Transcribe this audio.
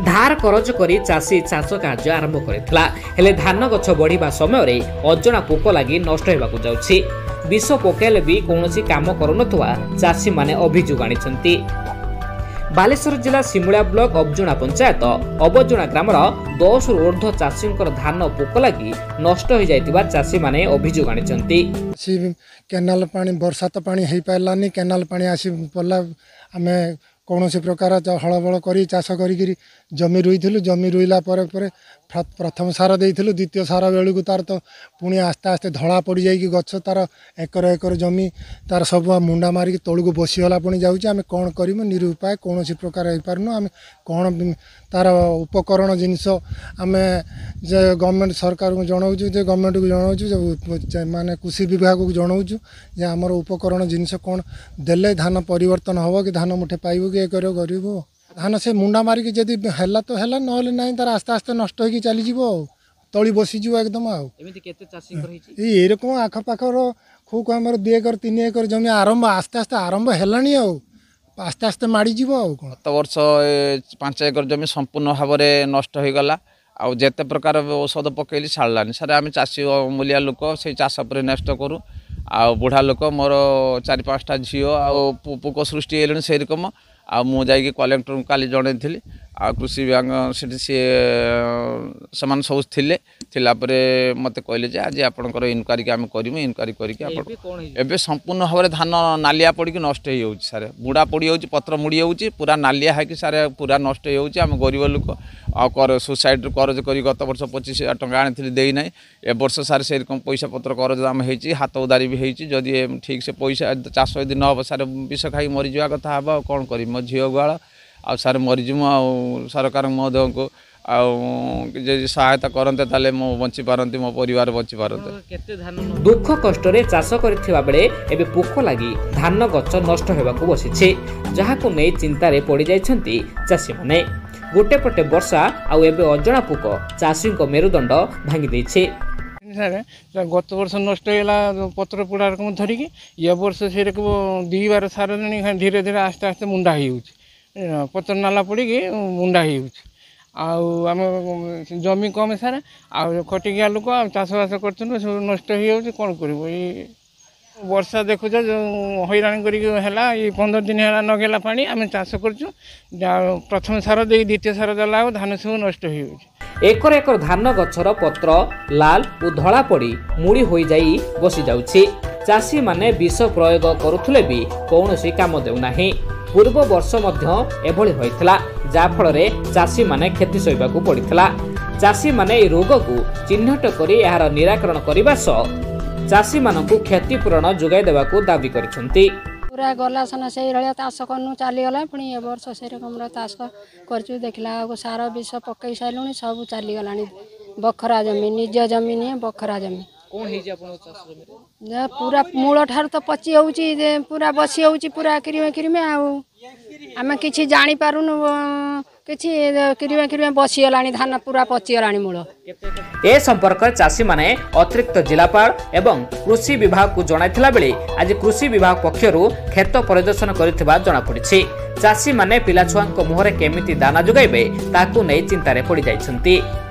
धार करज करी चाषी चाष कार्य आरंभ करथिला हेले धान गछ बढ़िबा समय अजणा पोक लगी नष्ट होबाकू जाउछि। विष पकाइले भी कौनसी काम करुनथुवा चाषी माने अभियोग आनिछंती। बालेश्वर जिला सिमुला ब्लॉक अबजुणा पंचायत अबजुणा ग्रामर 10 रु ऊर्ध्व चाषी धान पोक लगी नष्ट हो जाइतिबा चाषी माने अभियोग आनिछंती। केनाल पानी बरसात पानी हेई पाइलानी केनाल पानी आसी पड़ला आमे कौनसी प्रकार हलबल कर चाष करी जमी रुईलु जमी रुईला प्रथम सार देइथिलु द्वितीय सार बेलू तार तो पुणी आस्ते आस्ते धला पड़ जाइए गछ तार एकर एकर जमी तार सब मुंडा मारिक तौक बसीगला पुणी जाऊँ आम कौन करूँ निरुपाय कौन प्रकार हो पारनु आम कौन तार उपकरण जिनस आम गवर्नमेंट सरकार को जनाऊँ गवर्नमेंट को जनाऊँ माने कृषि विभाग को जनाऊँ जे आमर उपकरण जिनस कौन देले धान परिवर्तन हम कि धान मुठे पाइब कि करू धान से मुंडा मारिक जदि है तो है ना ना तार आस्ते आस्ते नष्ट हो चली तली बसीज एकदम आरकम आखपाखर खूब आम 2 एकर 3 एकर जमी आरंभ आस्ते आस्ते आरंभ है आस्ते आस्ते माड़ीज गत वर्ष 5 एकर जमी संपूर्ण भाव में नष्ट हो गला आउ जेते प्रकार औषध पकईली छाड़लानी सारे आम चाषी मूलिया लोक से चाष पर नष्ट करूँ आ बुढ़ा लोक मोर 4-5टा झील पोक सृष्टि है से रकम आ मु जाइए कलेक्टर को काली जन आ कृषि विभाग से सब थिले मत कहले जे आज आपंकर इनक्वारी आम करूँ इनक्वारी करके संपूर्ण भाव में धान नालिया पड़ कि नष्ट हो सारे बुढ़ा पड़ जाऊँच पत्र मुड़ी जाऊँच पूरा नालिया है कि सारे पूरा नष्ट होम गरीब लोक आ सोसाइट करज कर गत वर्ष 25,000 टंका आनी देना ए वर्ष सारे से रकम पैसा पत्र करज आम हो हाथ उदारी भी होदी ठीक से पैसा चाष यदि न हम सारे विष खाई मरीजा कथा हम कौन कर मो झील गुआल आ सारे मरीजिमु आ सरकार महोदय को सहायता करते ताले मो बंची पारंती मो परिवार बंची पारंते। दुख कष्ट रे चाष करथिबा बेले एबे पोक लागि धान गछ नष्ट हेबाकू बसिछे जहाकू नै चिंता रे पड़ी जाइछंती चाषी माने। गोटे पटे वर्षा आउ एबे अजणा पोक चाषी को मेरुदंड भांगी दैछे। गत वर्ष नष्ट होगा पत्र पोड़ा रकम धरिकी ये वर्ष से रकम 2 बार सार धीरे धीरे आस्ते आस्ते मुंडा हो पत्र नाला पड़ी मुंडा आम जमी कम सारे खटिकिया लोक चाषबास कर नष्ट हो कौन कर वर्षा देखुच हैरान कर 15 दिन है नगेला पानी आम चाष कर प्रथम सार दे द्वितीय सार देला धान सब नष्ट हो एकर एकर धान गछर पत्र लाल और धला पड़ी मुड़ी हो जाई बसी जाउछि। चाषी माने विष प्रयोग करुथले भी कौनसी काम देउनाही। पूर्व वर्ष मध्य एभली होइतला जा फल रे चाषी माने क्षति सहिबाकू पड़ितला। चाषी माने ए रोग को चिन्हट करी यार निराकरण करबा सह चाषी मानकू क्षतिपूरण जोगाई देबाकू दाबी करिसंती। पूरा गला सन से चाष करूँ चलीगला पुणी ए वर्ष से रकम चाष कर देखला सार विष पकई सारूँ सब चलीगला बखरा जमी निज जमी नहीं बखरा जमी पूरा मूल ठार तो पची हो पूरा बसी हो पूरा क्रीमे क्रीमे आम कि जापारूनु कि क्रीमे बसीगला धान पूरा पचीगला मूल। ए संपर्क चाषी माने अतिरिक्त जिलापाल एवं कृषि विभाग को जणाइथिला बेले आज कृषि विभाग पक्षरु खेत परिदर्शन करिथिबा जणा पड़िछि। चाषी माने पिला छुआंक मुहरे केमिति दाना जोगाइबे ताकू नै चिंतारे पड़ी जाइछंती।